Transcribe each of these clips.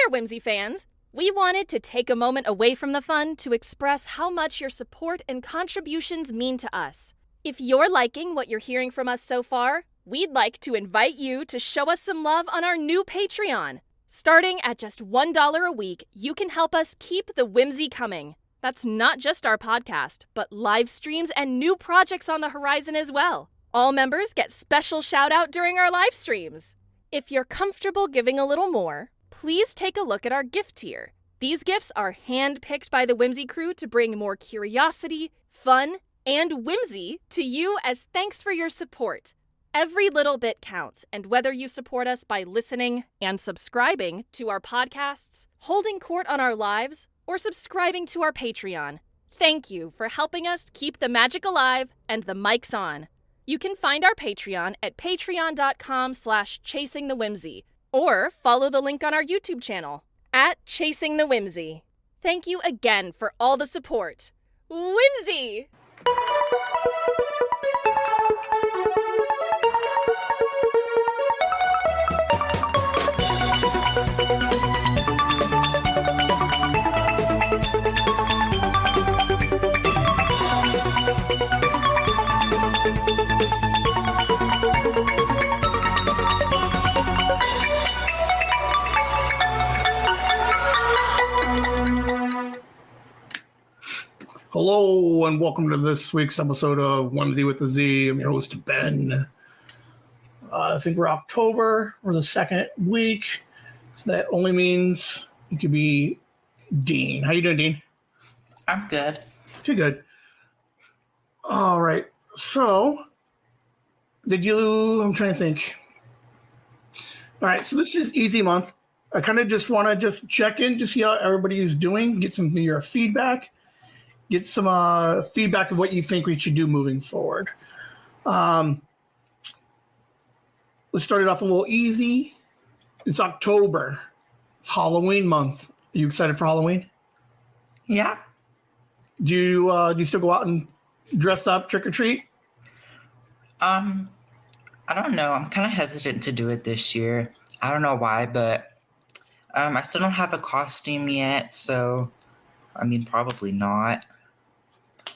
there, Whimsy fans! We wanted to take a moment away from the fun to express how much your support and contributions mean to us. If you're liking what you're hearing from us so far, we'd like to invite you to show us some love on our new Patreon. Starting at just $1 a week, you can help us keep the whimsy coming. That's not just our podcast, but live streams and new projects on the horizon as well. All members get special shout-out during our live streams. If you're comfortable giving a little more, please take a look at our gift tier. These gifts are hand-picked by the Whimsy crew to bring more curiosity, fun, and whimsy to you as thanks for your support. Every little bit counts, and whether you support us by listening and subscribing to our podcasts, holding court on our lives, or subscribing to our Patreon, thank you for helping us keep the magic alive and the mics on. You can find our Patreon at patreon.com/chasingthewhimsy, or follow the link on our YouTube channel, @ChasingTheWhimsy. Thank you again for all the support. Whimsy! Hello and welcome to this week's episode of Whimsy with a Z. I'm your host, Ben. I think we're October. We're the second week. So that only means it could be Dean. How you doing, Dean? I'm good. Good. All right. So, I'm trying to think. All right. So this is easy month. I kind of just want to just check in to see how everybody is doing, get some of your feedback. Get some feedback of what you think we should do moving forward. Let's start it off a little easy. It's October. It's Halloween month. Are you excited for Halloween? Yeah. Do you still go out and dress up, trick or treat? I don't know. I'm kind of hesitant to do it this year. I don't know why, but I still don't have a costume yet, so I mean, probably not.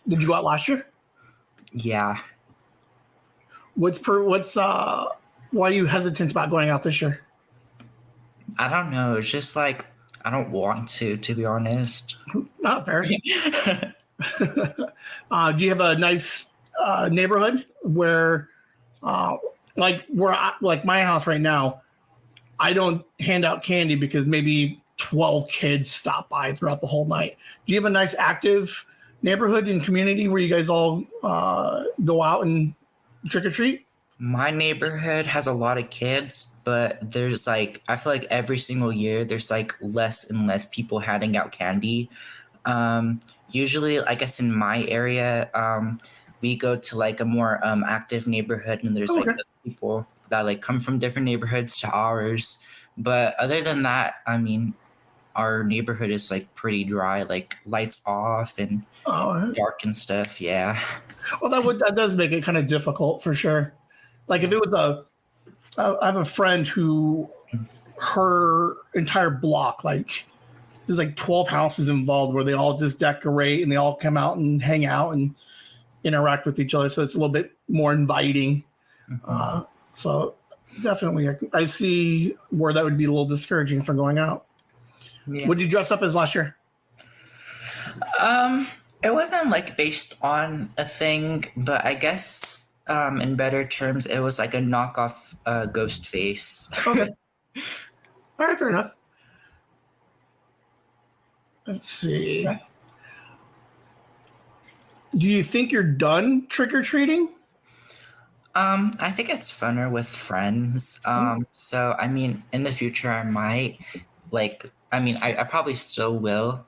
Did you go out last year? Yeah. Why are you hesitant about going out this year? I don't know. It's just like I don't want to be honest. Not fair. Do you have a nice neighborhood where, like my house right now, I don't hand out candy because maybe 12 kids stop by throughout the whole night. Do you have a nice active neighborhood and community where you guys all go out and trick or treat? My neighborhood has a lot of kids, but there's I feel like every single year there's less and less people handing out candy. Usually, I guess in my area, we go to a more active neighborhood, and there's people that come from different neighborhoods to ours. But other than that, I mean, our neighborhood is pretty dry, lights off and dark and stuff. Yeah. Well, that does make it kind of difficult for sure. If it was I have a friend who her entire block, there's 12 houses involved where they all just decorate and they all come out and hang out and interact with each other. So it's a little bit more inviting. Mm-hmm. So definitely I see where that would be a little discouraging for going out. Yeah. What did you dress up as last year? It wasn't based on a thing, but I guess in better terms, it was a knockoff ghost face. Okay. All right, fair enough. Let's see. Do you think you're done trick-or-treating? I think it's funner with friends. So, I mean, in the future, I might, I probably still will.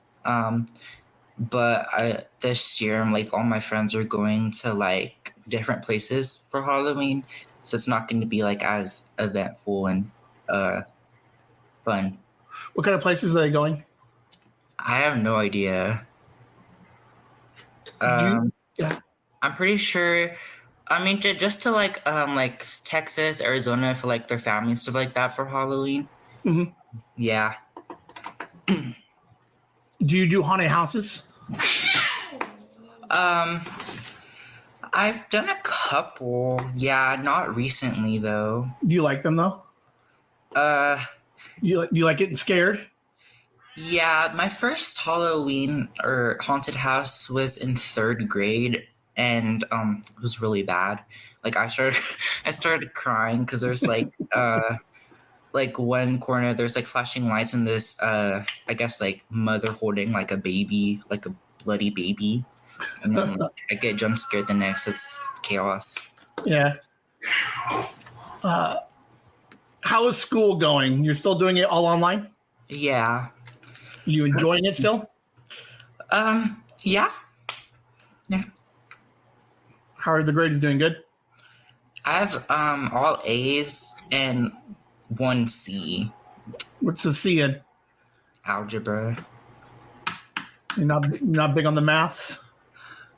But this year, all my friends are going to, different places for Halloween. So it's not going to be, as eventful and fun. What kind of places are they going? I have no idea. Yeah. I'm pretty sure. I mean, just to Texas, Arizona for their family and stuff like that for Halloween. Mm-hmm. Yeah. Do you do haunted houses? I've done a couple. Yeah, not recently though. Do you like them though? You like getting scared? Yeah, my first Halloween or haunted house was in 3rd grade, and it was really bad. Like I started crying because there's like one corner there's like flashing lights and this I guess like mother holding like a baby, like a bloody baby, and then like, I get jump scared the next. It's chaos. Yeah. How is school going? You're still doing it all online? Yeah. You enjoying it still? Yeah. Yeah. How are the grades doing? Good? I have all A's and 1 C. What's the C in? Algebra. You're not big on the maths?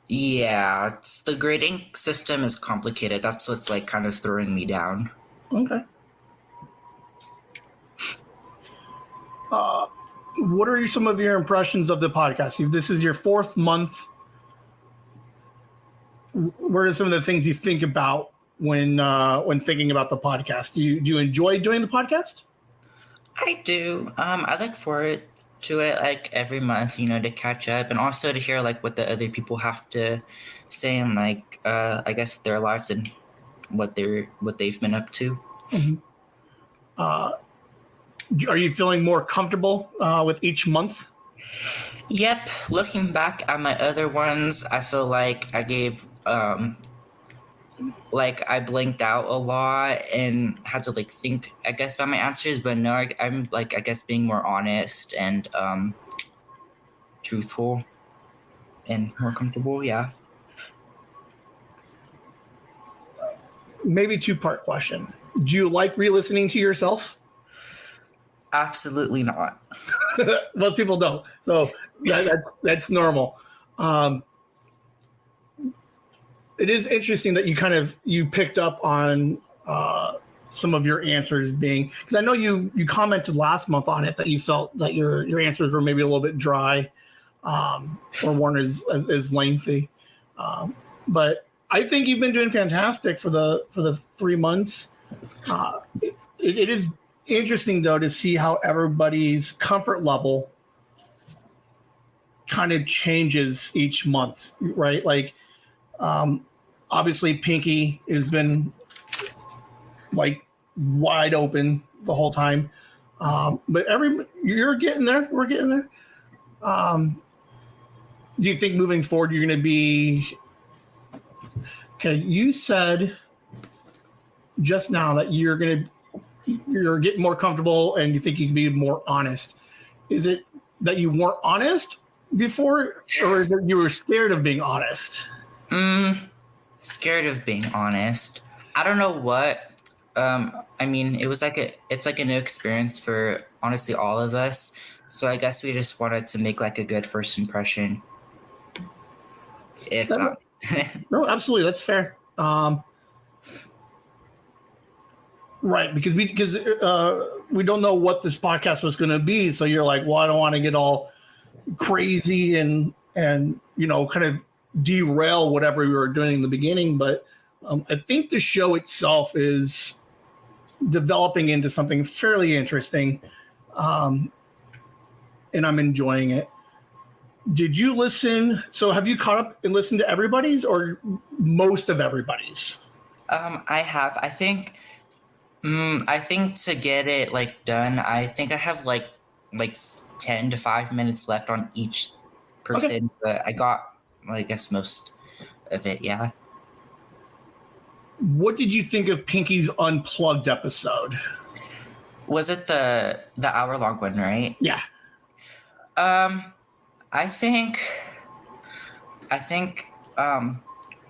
Yeah, the grading system is complicated. That's what's like kind of throwing me down. Okay. What are some of your impressions of the podcast? If this is your 4th month, what are some of the things you think about when thinking about the podcast? Do you enjoy doing the podcast? I do. I look forward to it like every month, to catch up and also to hear like what the other people have to say and like I guess their lives and what they've been up to. Mm-hmm. Are you feeling more comfortable with each month? Yep. Looking back at my other ones, I feel like I gave like I blanked out a lot and had to like think, I guess, about my answers. But no, I'm like, I guess, being more honest and truthful and more comfortable. Yeah. Maybe 2-part question. Do you like re-listening to yourself? Absolutely not. Most people don't. So that's normal. It is interesting that you picked up on some of your answers being, because I know you commented last month on it that you felt that your answers were maybe a little bit dry or weren't as lengthy. But I think you've been doing fantastic for the 3 months. It is interesting though to see how everybody's comfort level kind of changes each month, right? Like obviously Pinky has been like wide open the whole time, but you're getting there. We're getting there. Do you think moving forward you're going to be okay? You said just now that you're getting more comfortable and you think you can be more honest. Is it that you weren't honest before, or is it you were scared of being honest? Scared of being honest. I don't know what. I mean, it's like a new experience for honestly all of us. So I guess we just wanted to make like a good first impression. No, absolutely, that's fair. Right, because we don't know what this podcast was going to be, so you're like, well, I don't want to get all crazy and kind of derail whatever we were doing in the beginning. But I think the show itself is developing into something fairly interesting, and I'm enjoying it. Did you listen? So have you caught up and listened to everybody's or most of everybody's? I have. I think to get it like done, I think I have like 10 to 5 minutes left on each person, okay. But I got, I guess, most of it. Yeah. What did you think of Pinky's Unplugged episode? Was it the hour-long one, right? Yeah. I think.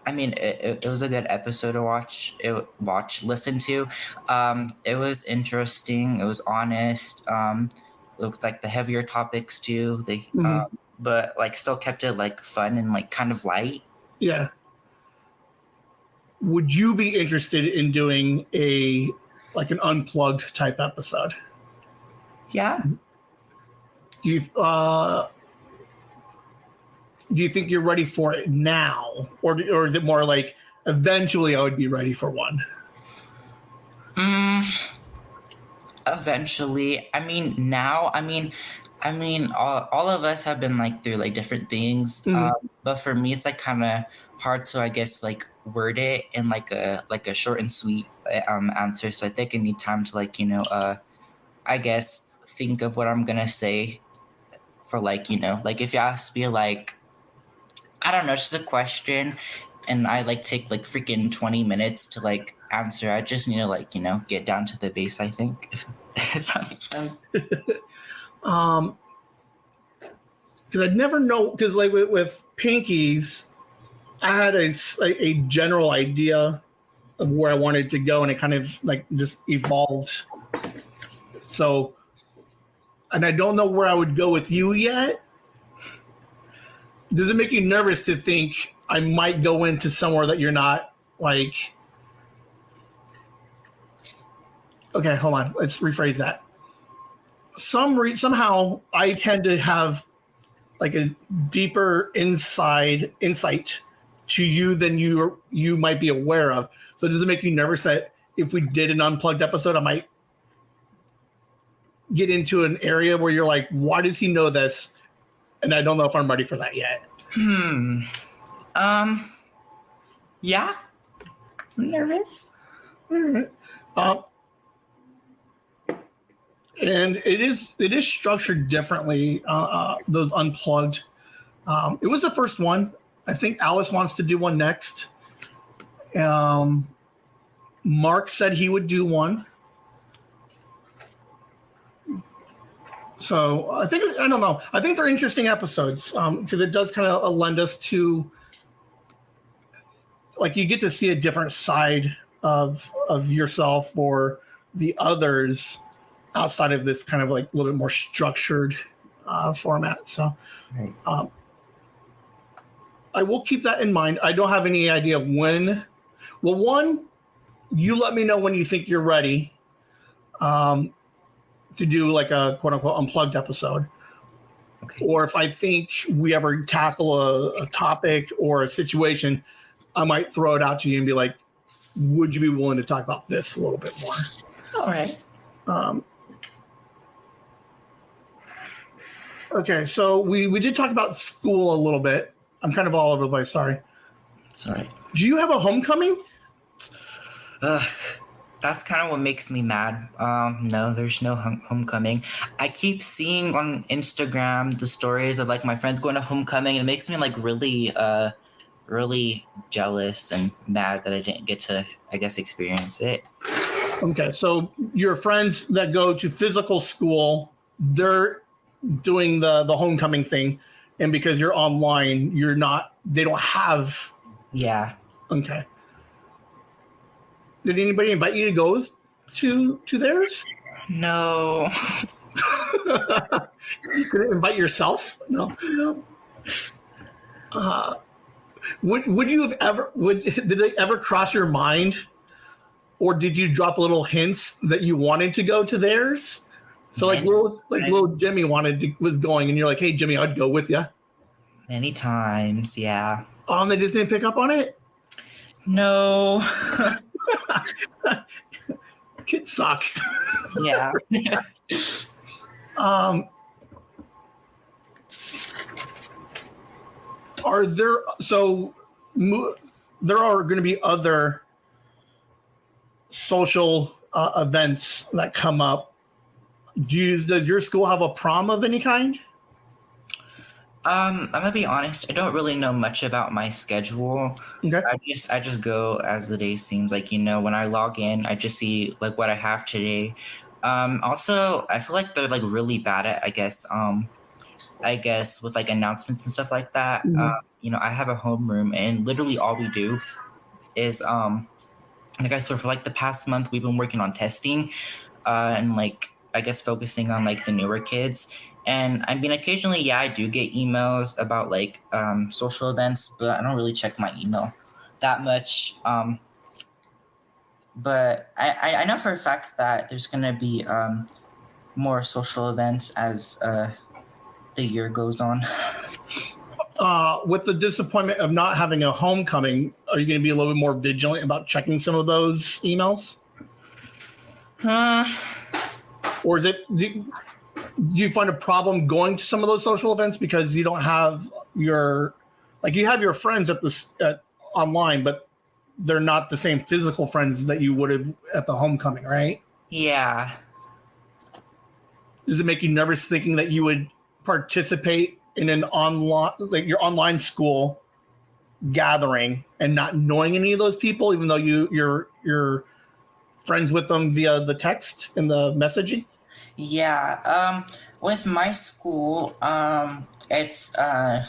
I mean, it was a good episode to listen to. It was interesting. It was honest. Looked like the heavier topics too. They, but like still kept it like fun and like kind of light. Yeah. Would you be interested in doing an unplugged type episode? Yeah. Do you think you're ready for it now, or is it more like eventually I would be ready for one? Eventually. I mean, now. All of us have been like through like different things. But for me, it's like kind of hard to, I guess, like word it in like a short and sweet answer. So I think I need time to like I guess think of what I'm gonna say for like like if you ask me like I don't know, just a question, and I like take like freaking 20 minutes to like answer. I just need to like get down to the base. I think if that makes sense. Because I'd never know. Because like with Pinkies, I had a general idea of where I wanted to go, and it kind of like just evolved. So, and I don't know where I would go with you yet. Does it make you nervous to think I might go into somewhere that you're not like? Okay, hold on. Let's rephrase that. Somehow I tend to have like a deeper insight to you than you might be aware of. So does it make you nervous that if we did an unplugged episode, I might get into an area where you're like, why does he know this? And I don't know if I'm ready for that yet. Yeah. I'm nervous. All right. And it is structured differently. Those unplugged. It was the first one. I think Alice wants to do one next. Mark said he would do one. So I don't know. I think they're interesting episodes because it does kind of lend us to, like, you get to see a different side of yourself or the others outside of this kind of like a little bit more structured format. So I will keep that in mind. I don't have any idea when. Well, one, you let me know when you think you're ready. To do like a quote unquote unplugged episode. Okay. Or if I think we ever tackle a topic or a situation, I might throw it out to you and be like, would you be willing to talk about this a little bit more? All right. Okay, so we did talk about school a little bit. I'm kind of all over the place, sorry. Sorry. Do you have a homecoming? That's kind of what makes me mad. No, there's no homecoming. I keep seeing on Instagram the stories of like my friends going to homecoming, and it makes me like really jealous and mad that I didn't get to, I guess, experience it. Okay, so your friends that go to physical school, they're doing the homecoming thing, and because you're online, they don't have. Yeah. Okay. Did anybody invite you to go to theirs? No. You couldn't invite yourself? No. Would you have ever? Did they ever cross your mind, or did you drop little hints that you wanted to go to theirs? So little Jimmy was going, and you're like, "Hey, Jimmy, I'd go with you." Many times, yeah. They just didn't pick up on it. No. Kids suck. Yeah. Are there there are going to be other social events that come up? Does your school have a prom of any kind? I'm gonna be honest. I don't really know much about my schedule. Okay. I just go as the day seems. Like when I log in, I just see like what I have today. Also, I feel like they're like really bad at I guess with like announcements and stuff like that. Mm-hmm. I have a homeroom, and literally all we do is like I swear for like the past month we've been working on testing, and like I guess focusing on like the newer kids. And I mean, occasionally, yeah, I do get emails about like social events, but I don't really check my email that much. But I know for a fact that there's going to be more social events as the year goes on. With the disappointment of not having a homecoming, are you going to be a little bit more vigilant about checking some of those emails? Or is it? Do you find a problem going to some of those social events because you don't have you have your friends at online, but they're not the same physical friends that you would have at the homecoming, right? Yeah. Does it make you nervous thinking that you would participate in an your online school gathering and not knowing any of those people, even though you're friends with them via the text and the messaging? Yeah. With my school, it's I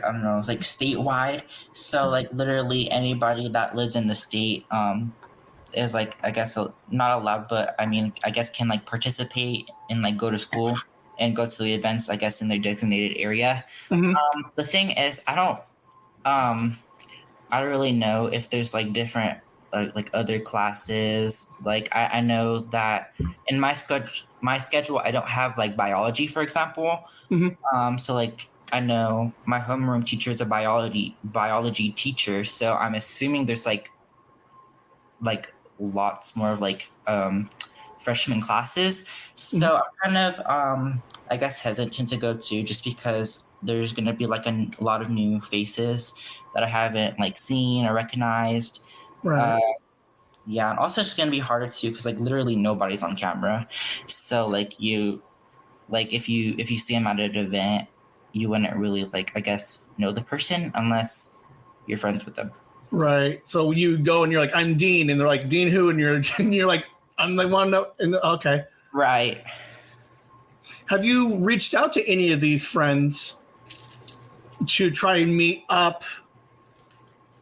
don't know, like statewide. So like literally anybody that lives in the state is like, I guess not allowed, but I mean I guess can like participate and like go to school and go to the events, I guess, in their designated area. Mm-hmm. The thing is, I don't really know if there's like different like other classes. Like I know that in my schedule I don't have like biology, for example. Mm-hmm. So like I know my homeroom teacher is a biology teacher, so I'm assuming there's like lots more of like freshman classes. So I'm kind of I guess hesitant to go to, just because there's going to be like a lot of new faces that I haven't like seen or recognized. Right. Yeah, and also it's going to be harder too because like literally nobody's on camera. So like if you see them at an event, you wouldn't really like, I guess, know the person unless you're friends with them. Right. So you go and you're like, I'm Dean, and they're like, Dean who? And you're like, I'm the one that. Okay. Right. Have you reached out to any of these friends to try and meet up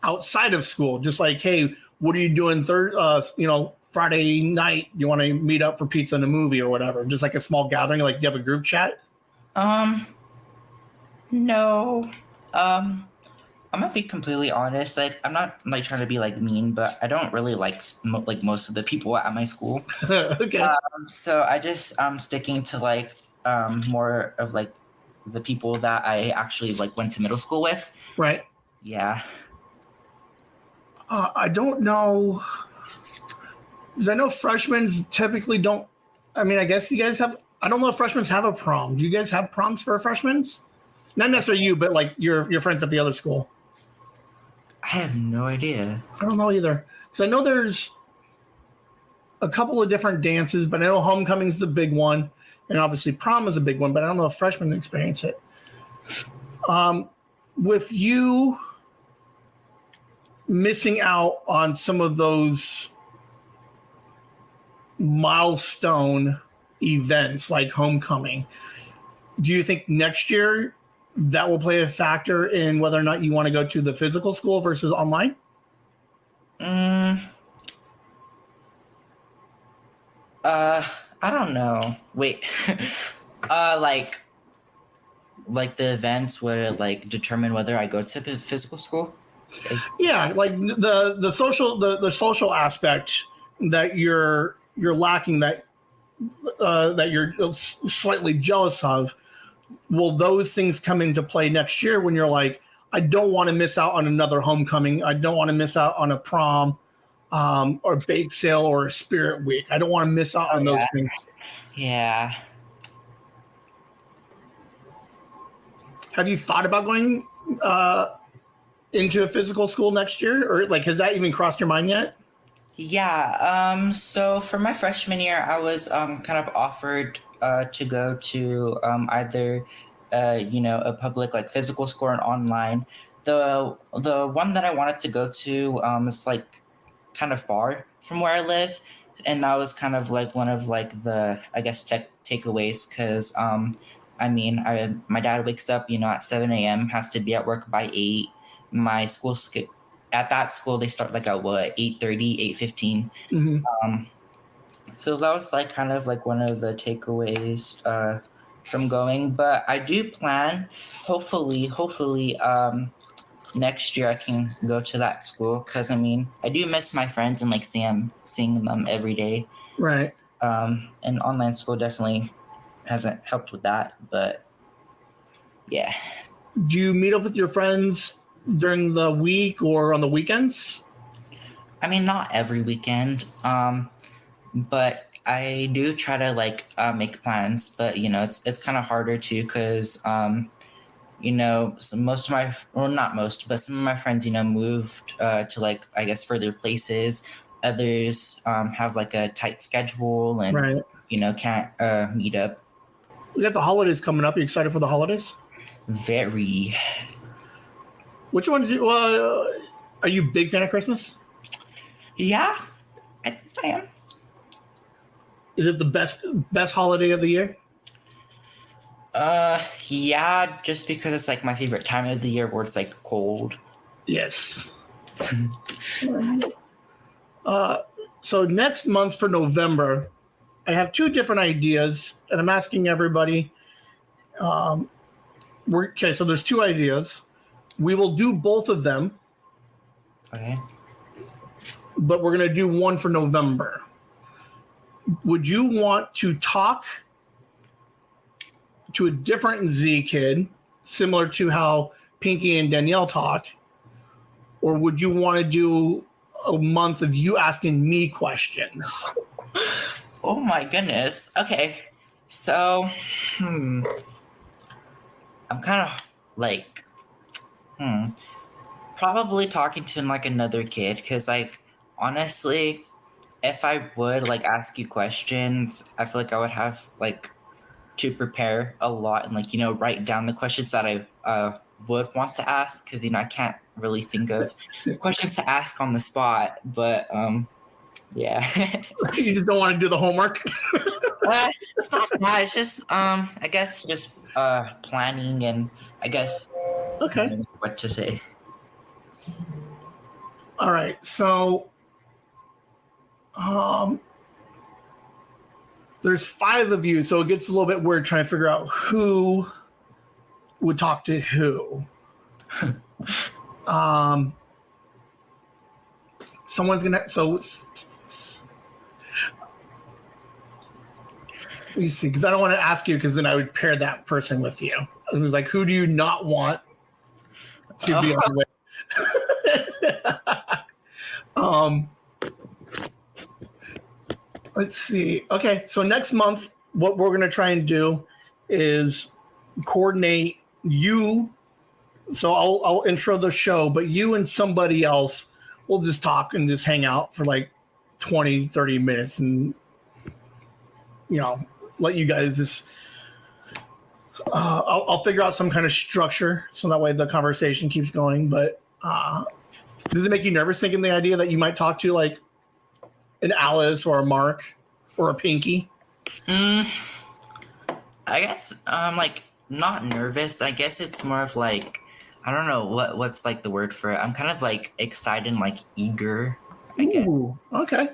outside of school? Just like, hey, what are you doing Friday night? You want to meet up for pizza and a movie or whatever? Just like a small gathering. Like, do you have a group chat? No. I'm gonna be completely honest. Like, I'm not like trying to be like mean, but I don't really like most of the people at my school. Okay. So I just sticking to like more of like the people that I actually like went to middle school with. Right. Yeah. I don't know, because I know freshmen typically don't. I mean, I guess you guys have. I don't know if freshmen have a prom. Do you guys have proms for freshmen? Not necessarily you, but like your friends at the other school. I have no idea. I don't know either, because I know there's a couple of different dances, but I know homecoming's the big one, and obviously prom is a big one. But I don't know if freshmen experience it. With you missing out on some of those milestone events like homecoming, do you think next year that will play a factor in whether or not you want to go to the physical school versus online? I don't know. Wait. Like the events would like determine whether I go to physical school? Yeah, like the social aspect that you're lacking, that you're slightly jealous of. Will those things come into play next year when you're like, I don't want to miss out on another homecoming. I don't want to miss out on a prom or bake sale or a spirit week. I don't want to miss out on those things. Yeah. Have you thought about going into a physical school next year? Or like, has that even crossed your mind yet? Yeah. So for my freshman year, I was kind of offered to go to either a public like physical school or online. The one that I wanted to go to is like kind of far from where I live, and that was kind of like one of like the, I guess, takeaways, because I mean, my dad wakes up at 7 a.m., has to be at work by 8. My school at that school they start like at 8:30, 8:15. Mm-hmm. So that was like kind of like one of the takeaways from going. But I do plan, hopefully, next year I can go to that school, because I mean I do miss my friends and like seeing them every day. Right. And online school definitely hasn't helped with that, but Yeah. Do you meet up with your friends during the week or on the weekends? I mean, not every weekend, but I do try to like make plans. But it's kind of harder too because so most of my, well, not most, but some of my friends moved to like I guess further places. Others have like a tight schedule and Right. Can't meet up. We got the holidays coming up. Are you excited for the holidays? Very. Which ones? Are you a big fan of Christmas? Yeah, I am. Is it the best holiday of the year? Yeah, just because it's like my favorite time of the year where it's like cold. Yes. So next month for November, I have two different ideas, and I'm asking everybody. Okay, so there's two ideas. We will do both of them, Okay. but we're going to do one for November. Would you want to talk to a different Z kid, similar to how Pinky and Danielle talk, or would you want to do a month of you asking me questions? Oh my goodness. Okay. So, I'm kind of like, probably talking to like another kid because like honestly, if I would like ask you questions, I feel like I would have like to prepare a lot and like write down the questions that I would want to ask because I can't really think of questions to ask on the spot. But yeah. You just don't want to do the homework? It's not that. It's just I guess just planning and I guess Okay. what to say. All right. So there's 5 of you, so it gets a little bit weird trying to figure out who would talk to who. Someone's gonna. So let me see, because I don't want to ask you, because then I would pair that person with you. It was like, who do you not want to be on the way? Let's see. Okay, so next month, what we're going to try and do is coordinate you. So I'll intro the show, but you and somebody else will just talk and just hang out for like 20, 30 minutes and, let you guys just, I'll figure out some kind of structure so that way the conversation keeps going. But does it make you nervous thinking the idea that you might talk to like an Alice or a Mark or a Pinky? I guess I'm like not nervous. I guess it's more of like, I don't know what's like the word for it. I'm kind of like excited and like eager. Ooh, okay.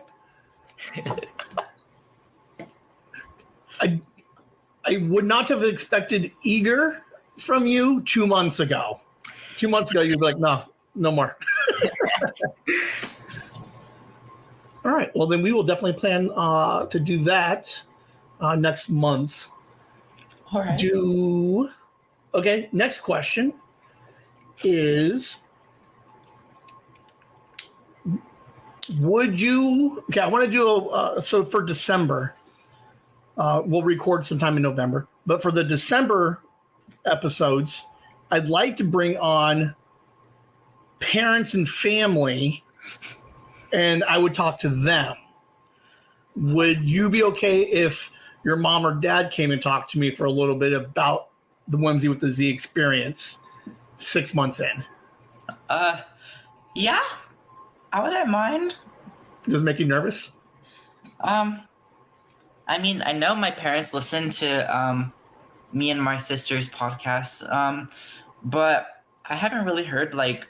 I would not have expected eager from you 2 months ago. 2 months ago, you'd be like, no more. All right. Well, then we will definitely plan to do that next month. All right. Okay. Next question is, would you? Okay, I want to do so for December. We'll record sometime in November, but for the December episodes, I'd like to bring on parents and family, and I would talk to them. Would you be okay if your mom or dad came and talked to me for a little bit about the Whimsy with the Z experience 6 months in? Yeah, I wouldn't mind. Does it make you nervous? I mean, I know my parents listen to me and my sister's podcasts, but I haven't really heard like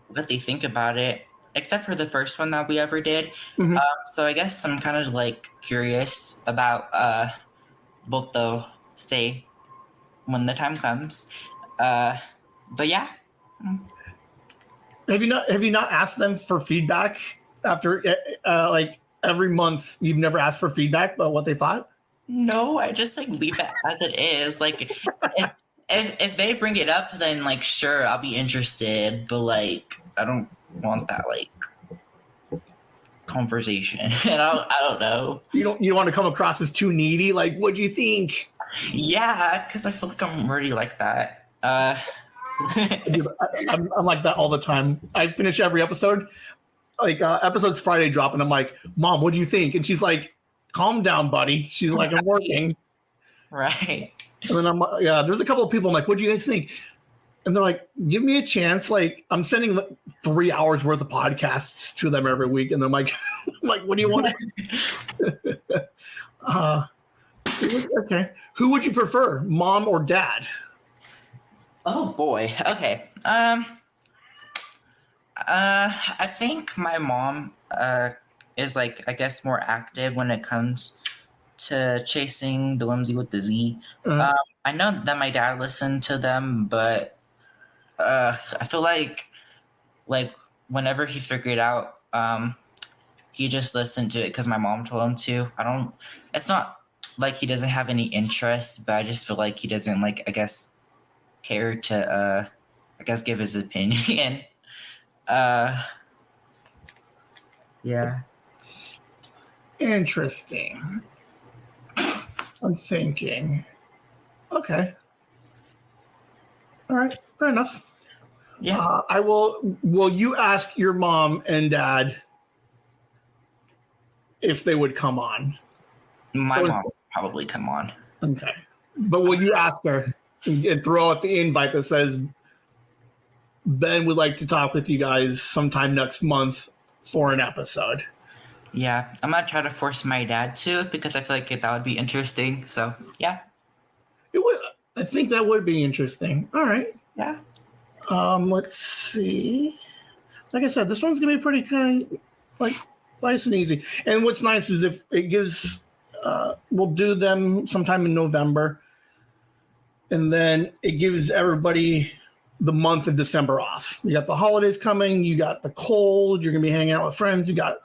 what they think about it, except for the first one that we ever did. Mm-hmm. So I guess I'm kind of like curious about both they'll say when the time comes. But yeah. Have you not asked them for feedback after like every month? You've never asked for feedback about what they thought? No, I just like leave it as it is. Like if they bring it up, then like sure, I'll be interested. But like, I don't want that like conversation. And I don't know. You don't want to come across as too needy. Like, what do you think? Yeah, because I feel like I'm already like that. Dude, I'm like that all the time. I finish every episode. Like episode's Friday drop, and I'm like, Mom, what do you think? And she's like, calm down, buddy. She's like, I'm working. Right. And then there's a couple of people I'm like, what do you guys think? And they're like, give me a chance. Like, I'm sending 3 hours worth of podcasts to them every week. And they're like, what do you want? Okay. Who would you prefer, mom or dad? Oh boy. Okay. I think my mom is like, I guess, more active when it comes to Chasing the Whimsy with the Z. I know that my dad listened to them, but I feel like whenever he figured out, he just listened to it because my mom told him to. It's not like he doesn't have any interest, but I just feel like he doesn't like, I guess, care to I guess give his opinion. Yeah. Interesting. I'm thinking. Okay. All right. Fair enough. Yeah. Will you ask your mom and dad if they would come on? My mom would probably come on. Okay. But will you ask her and throw out the invite that says Ben would like to talk with you guys sometime next month for an episode? Yeah, I'm gonna try to force my dad to because I feel like that would be interesting. So yeah, it would. I think that would be interesting. All right. Yeah. Let's see. Like I said, this one's gonna be pretty kind of like nice and easy. And what's nice is if it gives, we'll do them sometime in November, and then it gives everybody the month of December off. You got the holidays coming. You got the cold. You're gonna be hanging out with friends. You got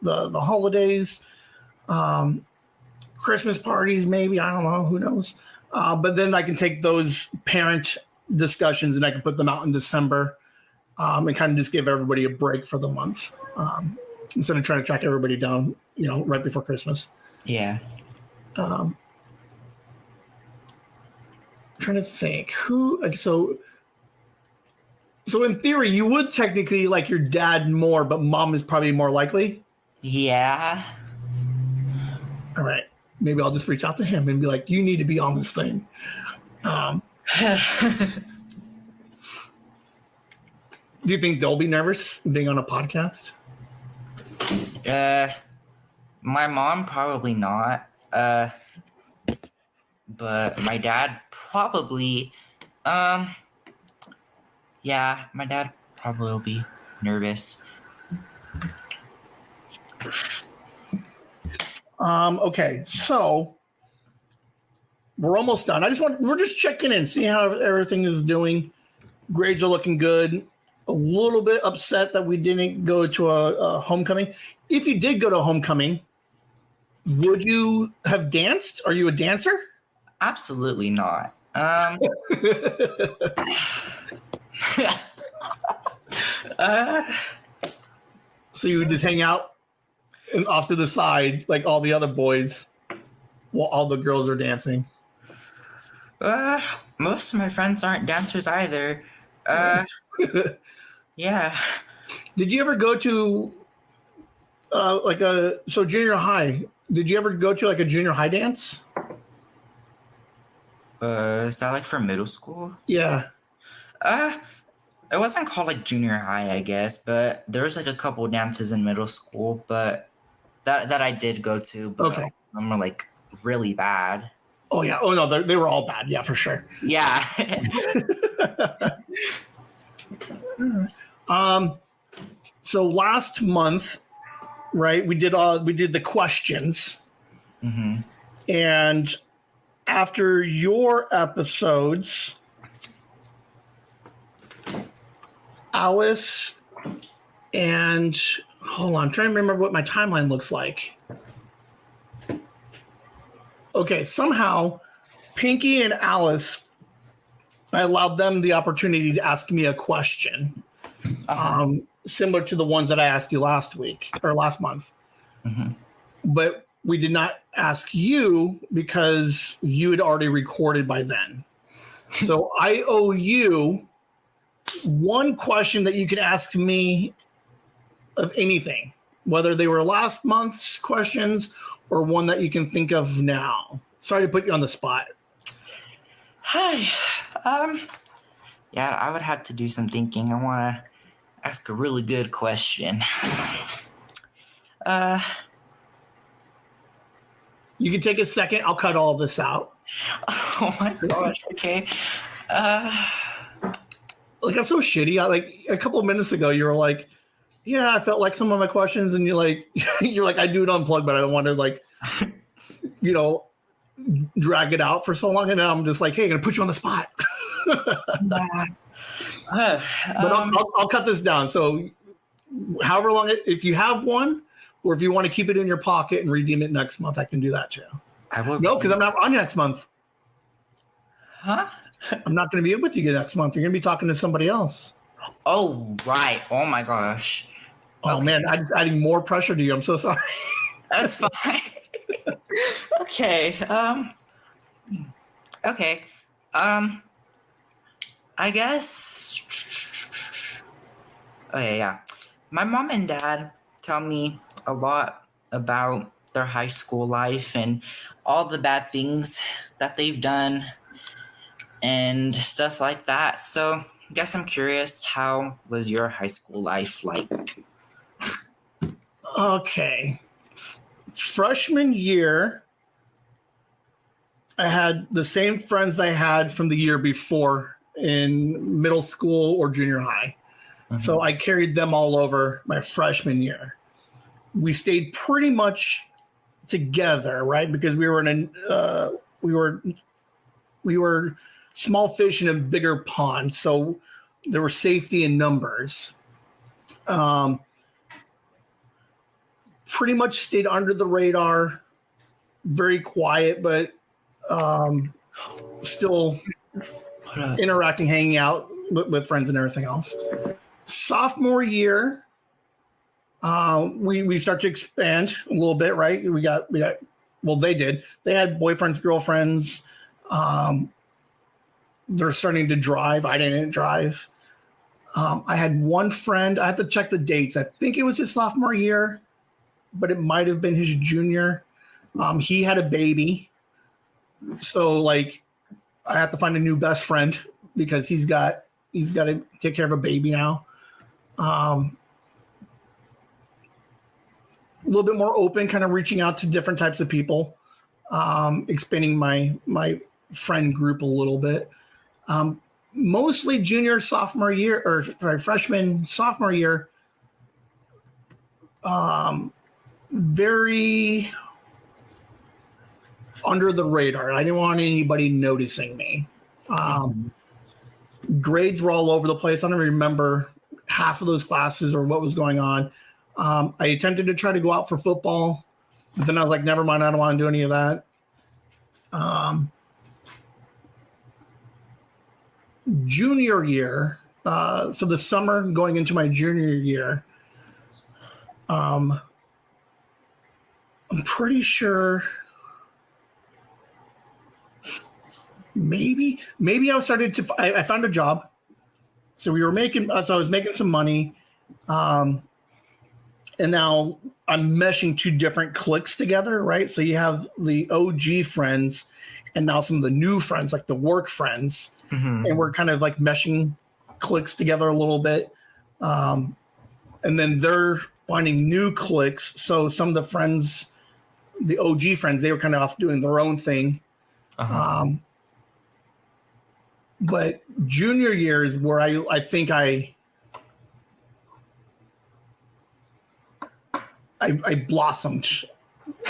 the holidays, Christmas parties, maybe, I don't know, who knows. But then I can take those parent discussions and I can put them out in December, and kind of just give everybody a break for the month, instead of trying to track everybody down, right before Christmas. Yeah. I'm trying to think so in theory you would technically like your dad more, but mom is probably more likely. Yeah. All right. Maybe I'll just reach out to him and be like, you need to be on this thing. Do you think they'll be nervous being on a podcast? My mom probably not. But my dad probably. Yeah, my dad probably will be nervous. Okay, so we're almost done. We're just checking in, see how everything is doing. Grades are looking good. A little bit upset that we didn't go to a homecoming. If you did go to a homecoming, would you have danced? Are you a dancer? Absolutely not. So you would just hang out and off to the side like all the other boys while all the girls are dancing? Most of my friends aren't dancers either. Yeah. Did you ever go to junior high? Did you ever go to like a junior high dance? Is that like for middle school? Yeah. It wasn't called like junior high, I guess, but there was like a couple dances in middle school, but that I did go to. But okay. Them were like really bad. Oh yeah. Oh no, they were all bad. Yeah, for sure. Yeah. So last month, right? We did the questions, mm-hmm. And after your episodes, Alice and hold on, I'm trying to remember what my timeline looks like. Okay, somehow Pinky and Alice I allowed them the opportunity to ask me a question, similar to the ones that I asked you last week or last month. Mm-hmm. But we did not ask you because you had already recorded by then. So I owe you one question that you can ask me of anything, whether they were last month's questions or one that you can think of now. Sorry to put you on the spot. Hi. Yeah, I would have to do some thinking. I want to ask a really good question. You can take a second. I'll cut all this out. Oh my gosh. Okay. Like, I'm so shitty. Like a couple of minutes ago, you were like, "Yeah, I felt like some of my questions," and you're like, "I do it unplugged, but I don't want to like, drag it out for so long." And now I'm just like, "Hey, I'm gonna put you on the spot." But I'll cut this down. So, however long if you have one, or if you want to keep it in your pocket and redeem it next month, I can do that too. No, because I'm not on next month. Huh? I'm not going to be with you next month. You're going to be talking to somebody else. Oh, right. Oh, my gosh. Oh, man. I'm just adding more pressure to you. I'm so sorry. That's fine. Okay. Okay. I guess. Okay, yeah. My mom and dad tell me a lot about their high school life and all the bad things that they've done and stuff like that. So I guess I'm curious, how was your high school life like? Okay. Freshman year, I had the same friends I had from the year before in middle school or junior high. Mm-hmm. So I carried them all over my freshman year. We stayed pretty much together, right? Because we were small fish in a bigger pond, so there was safety in numbers. Pretty much stayed under the radar, very quiet, but still interacting, hanging out with friends and everything else. Sophomore year, we start to expand a little bit, right? We got well, they did. They had boyfriends, girlfriends. They're starting to drive. I didn't drive. I had one friend. I had to check the dates. I think it was his sophomore year, but it might have been his junior. He had a baby. So like I have to find a new best friend because he's got to take care of a baby now. A little bit more open, kind of reaching out to different types of people, expanding my friend group a little bit. Mostly junior, sophomore year, or sorry, freshman, sophomore year. Very under the radar. I didn't want anybody noticing me. Grades were all over the place. I don't remember half of those classes or what was going on. I attempted to try to go out for football, but then I was like, never mind, I don't want to do any of that. Junior year, so the summer going into my junior year, I'm pretty sure maybe I started to, I found a job. So I was making some money. And now I'm meshing two different cliques together, right? So you have the OG friends and now some of the new friends, like the work friends. Mm-hmm. And we're kind of like meshing cliques together a little bit. And then they're finding new cliques. So some of the friends, the OG friends, they were kind of off doing their own thing. Uh-huh. But junior year is where I think I blossomed.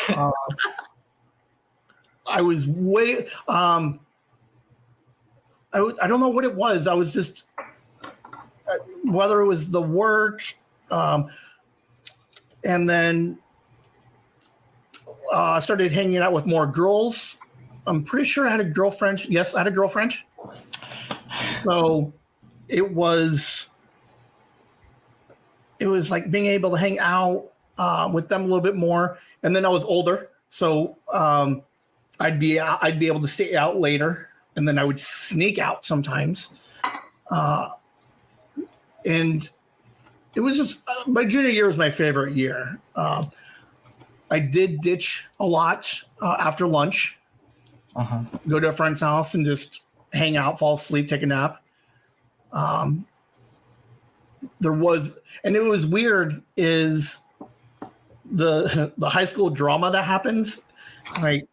I was way. I don't know what it was. I was just whether it was the work, and then I started hanging out with more girls. I'm pretty sure I had a girlfriend. Yes, I had a girlfriend. So it was like being able to hang out with them a little bit more. And then I was older, so I'd be able to stay out later, and then I would sneak out sometimes. And it was just my junior year was my favorite year. I did ditch a lot after lunch, go to a friend's house and just hang out, fall asleep, take a nap. There was, and it was weird, is the high school drama that happens, like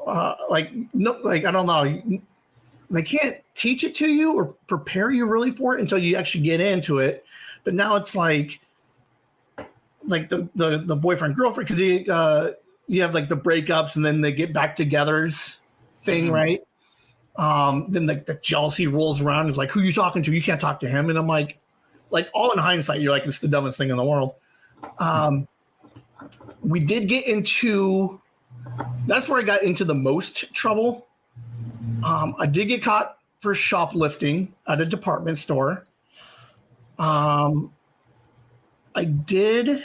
no, like I don't know, they can't teach it to you or prepare you really for it until you actually get into it. But now it's like the boyfriend girlfriend, because you have like the breakups and then they get back togethers thing, right? Then like the jealousy rolls around. It's like, who you talking to? You can't talk to him. And I'm like all in hindsight, you're like, it's the dumbest thing in the world. We did get into, that's where I got into the most trouble. I did get caught for shoplifting at a department store. I did.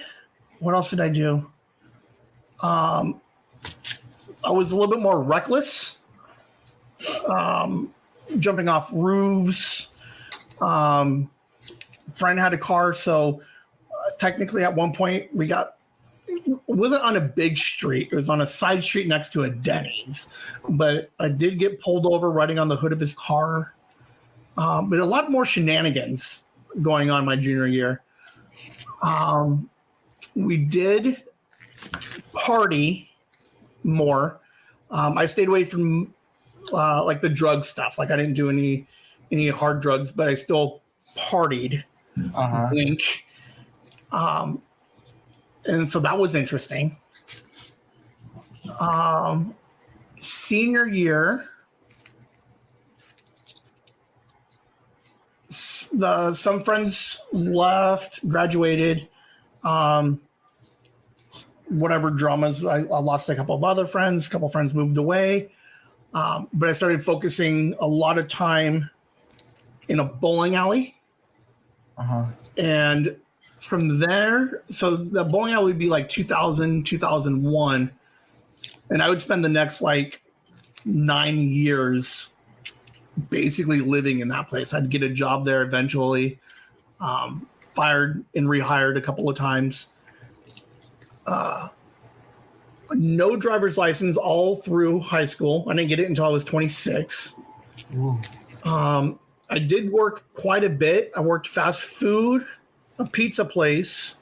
What else did I do? I was a little bit more reckless, jumping off roofs. Friend had a car, so technically at one point it wasn't on a big street. It was on a side street next to a Denny's. But I did get pulled over riding on the hood of his car. But a lot more shenanigans going on my junior year. We did party more. I stayed away from like the drug stuff. Like I didn't do any hard drugs, but I still partied. Wink. And so that was interesting. Senior year, some friends left, graduated. Whatever dramas, I lost a couple of other friends. A couple of friends moved away. But I started focusing a lot of time in a bowling alley. And from there, so the bowling alley would be like 2000, 2001. And I would spend the next like 9 years basically living in that place. I'd get a job there eventually, fired and rehired a couple of times. No driver's license all through high school. I didn't get it until I was 26. I did work quite a bit. I worked fast food, a pizza place.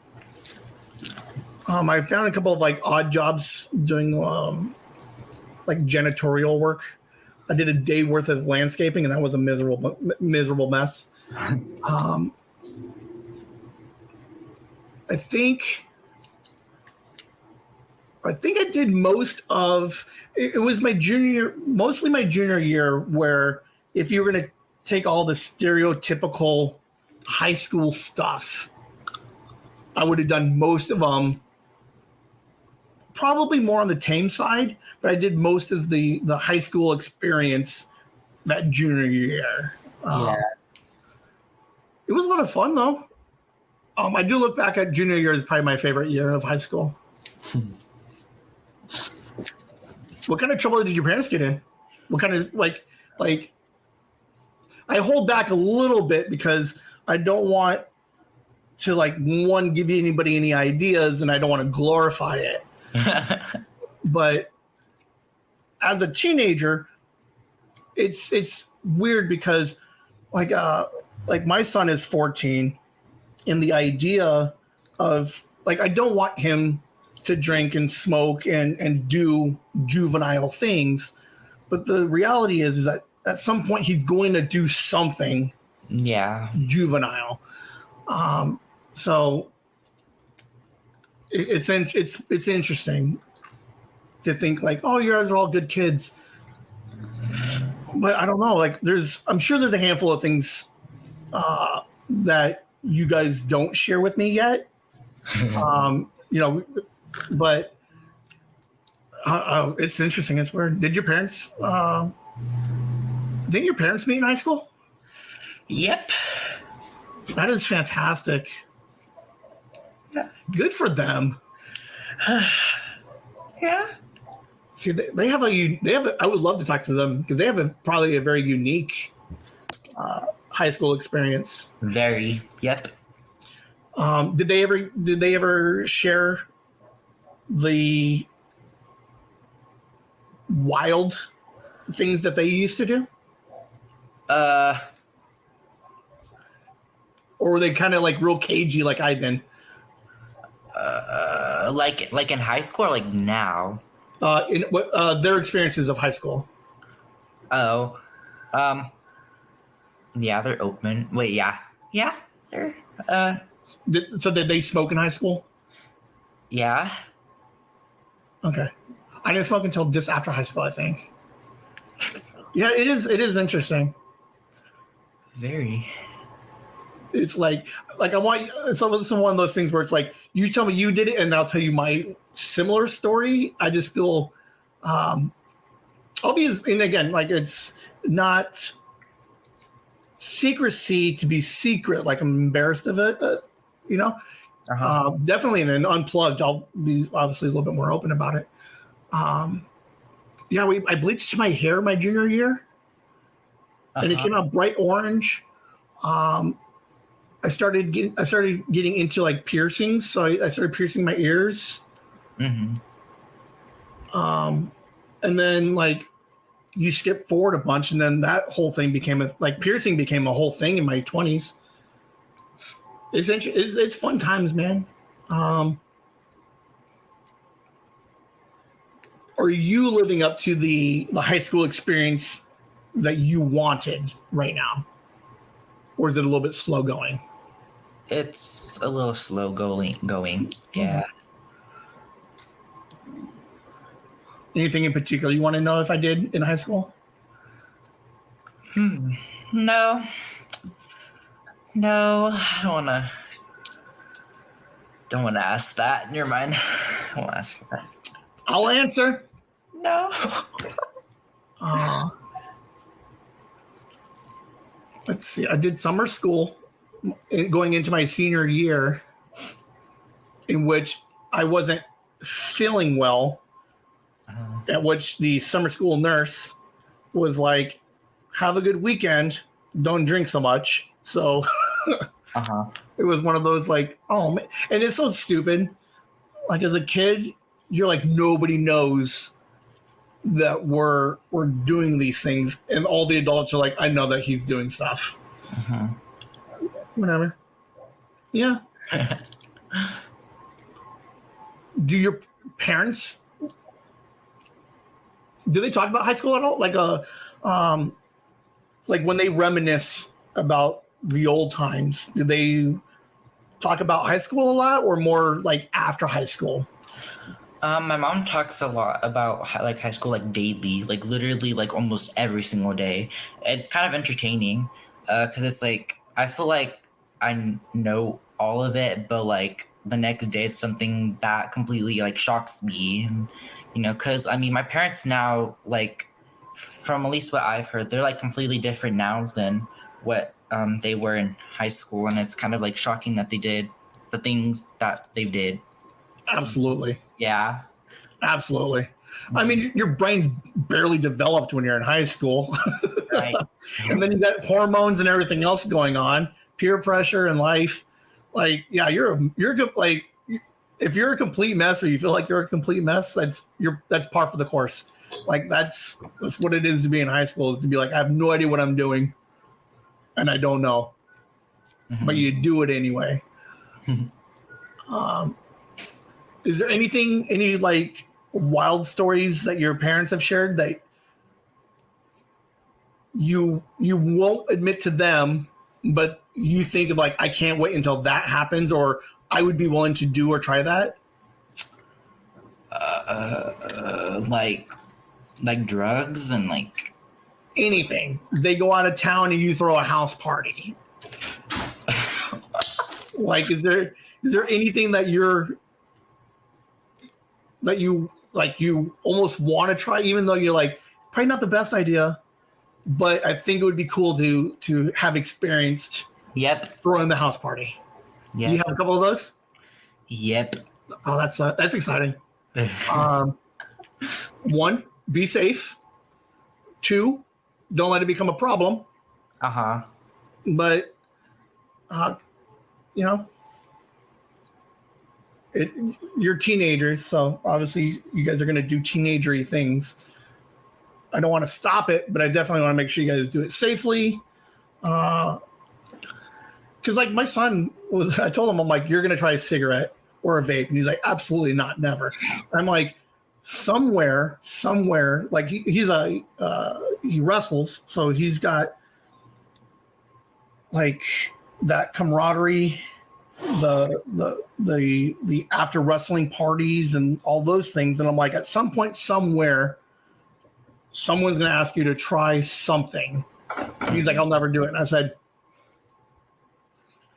I found a couple of like odd jobs doing like janitorial work. I did a day worth of landscaping, and that was a miserable mess. I think I did most of it was mostly my junior year, where if you were going to take all the stereotypical high school stuff, I would have done most of them. Probably more on the tame side, but I did most of the high school experience that junior year. It was a lot of fun, though. I do look back at junior year as probably my favorite year of high school. What kind of trouble did your parents get in? What kind of like? I hold back a little bit because I don't want to give anybody any ideas, and I don't want to glorify it. But as a teenager, it's weird because like my son is 14, and the idea of I don't want him to drink and smoke and do juvenile things, but the reality is that at some point he's going to do something juvenile. So it's interesting to think oh, you guys are all good kids, but I don't know. I'm sure there's a handful of things that you guys don't share with me yet. But it's interesting. It's weird. Didn't your parents meet in high school? Yep. That is fantastic. Good for them. Yeah. See, they have I would love to talk to them because they have probably a very unique high school experience. Very. Yep. Did they ever share the wild things that they used to do? Or were they kind of like real cagey like I've been? Like in high school or like now? In their experiences of high school. Oh. Yeah, they're open. Wait, yeah. Yeah. They're So did they smoke in high school? yeah. Okay. I didn't smoke until just after high school, I think. Yeah, it is interesting. Very. It's like I want some one of those things where it's like you tell me you did it and I'll tell you my similar story. I just feel I'll be and again, like it's not secrecy to be secret, like I'm embarrassed of it, you know. Definitely in an unplugged, I'll be obviously a little bit more open about it. Yeah, I bleached my hair my junior year, and it came out bright orange. I started getting into like piercings, so I started piercing my ears. Mm-hmm. And then like you skip forward a bunch, and then that whole thing became piercing became a whole thing in my 20s. It's fun times, man. Are you living up to the high school experience that you wanted right now? Or is it a little bit slow going? It's a little slow going. Yeah. Anything in particular you want to know if I did in high school? No. I don't wanna ask that. Never mind. I won't ask that. I'll answer. No. Let's see. I did summer school going into my senior year, in which I wasn't feeling well, at which the summer school nurse was like, have a good weekend. Don't drink so much. So it was one of those like, oh, man. And it's so stupid. Like as a kid, you're like, nobody knows that we're doing these things. And all the adults are like, I know that he's doing stuff. Whatever. Yeah. Do your parents, do they talk about high school at all? Like when they reminisce about the old times, do they talk about high school a lot or more like after high school? My mom talks a lot about like high school, like daily, like literally like almost every single day. It's kind of entertaining because it's like I feel like I know all of it, but like the next day it's something that completely like shocks me, and, you know, because I mean my parents now, like from at least what I've heard, they're like completely different now than what they were in high school, and it's kind of like shocking that they did the things that they did. Absolutely. Yeah. Absolutely. I mean, your brain's barely developed when you're in high school. Right. And then you got hormones and everything else going on, peer pressure in life. Like, yeah, you're like, if you're a complete mess or you feel like you're a complete mess, that's par for the course. Like that's what it is to be in high school, is to be like, I have no idea what I'm doing and I don't know, but you do it anyway. Is there any like wild stories that your parents have shared that you won't admit to them, but you think of like, I can't wait until that happens, or I would be willing to do or try that? Like drugs and like anything. They go out of town and you throw a house party. Like, is there anything that you almost want to try, even though you're like, probably not the best idea, but I think it would be cool to have experienced Yep. throwing the house party. Yep. You have a couple of those? Yep. Oh, that's exciting. 1, be safe. 2, don't let it become a problem. Uh-huh. But, you're teenagers, so obviously you guys are going to do teenagery things. I don't want to stop it, but I definitely want to make sure you guys do it safely. Because, like, my son I told him, I'm like, you're going to try a cigarette or a vape. And he's like, absolutely not, never. I'm like, somewhere, like he wrestles, so he's got like that camaraderie, the after wrestling parties and all those things. And I'm like, at some point, somewhere, someone's going to ask you to try something. And he's like, I'll never do it. And I said,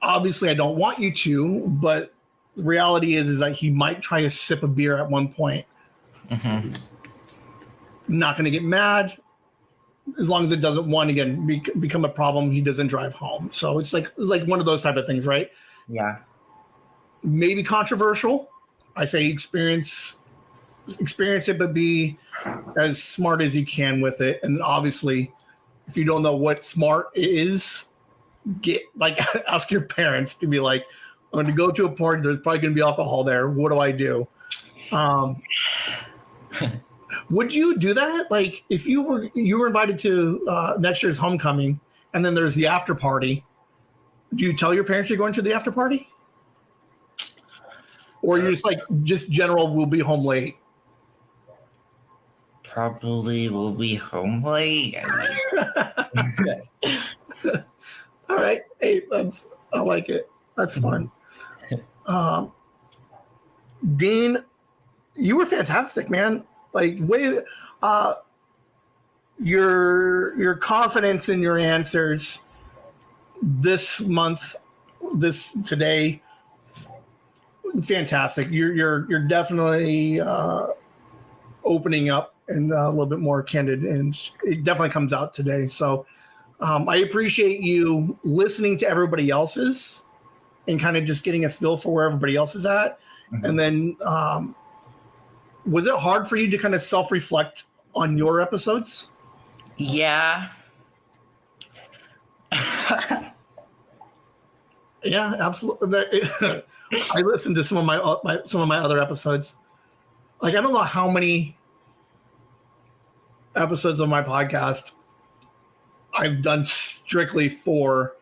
obviously, I don't want you to, but the reality is that he might try a sip of beer at one point. Mm-hmm. Not going to get mad as long as it doesn't, become a problem. He doesn't drive home. So it's like one of those type of things, right? Yeah. Maybe controversial. I say experience it, but be as smart as you can with it. And obviously, if you don't know what smart is, ask your parents to be like, I'm going to go to a party. There's probably going to be alcohol there. What do I do? Would you do that? Like, if you were invited to next year's homecoming, and then there's the after party, do you tell your parents you're going to the after party, or you're just general? We'll be home late. Probably will be home late. All right, hey, I like it. That's fun. Dean, you were fantastic, man. Like, your confidence in your answers this month, today, fantastic. You're definitely opening up and a little bit more candid, and it definitely comes out today. So I appreciate you listening to everybody else's and kind of just getting a feel for where everybody else is at. Mm-hmm. And then was it hard for you to kind of self-reflect on your episodes? Yeah. Yeah, absolutely. I listened to some of my other episodes. Like, I don't know how many episodes of my podcast I've done strictly for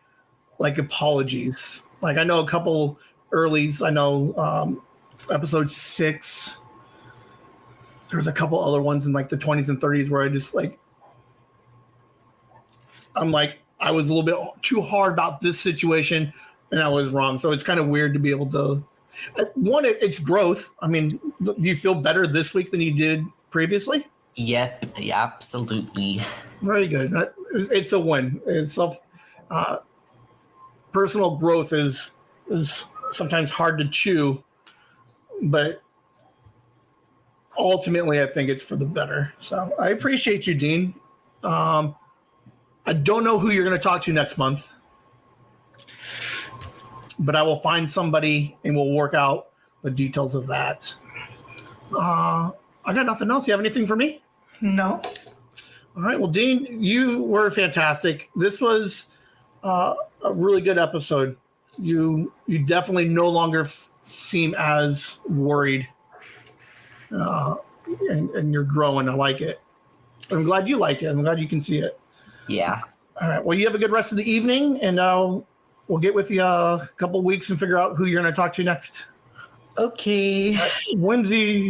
like apologies. Like, I know a couple earlies. I know episode 6. There's a couple other ones in like the 20s and 30s where I just I'm like, I was a little bit too hard about this situation and I was wrong. So it's kind of weird to be able to, it's growth. I mean, do you feel better this week than you did previously? Yep, absolutely. Very good. It's a win. It's personal growth is sometimes hard to chew, but ultimately I think it's for the better. So I appreciate you, Dean. I don't know who you're going to talk to next month, but I will find somebody and we'll work out the details of that. I got nothing else. You have anything for me? No. All right. Well, Dean, you were fantastic. This was a really good episode. You definitely no longer seem as worried, and you're growing. I like it. I'm glad you like it. I'm glad you can see it. Yeah. All right. Well, you have a good rest of the evening, and we'll get with you a couple weeks and figure out who you're going to talk to next. Okay. Whimsy.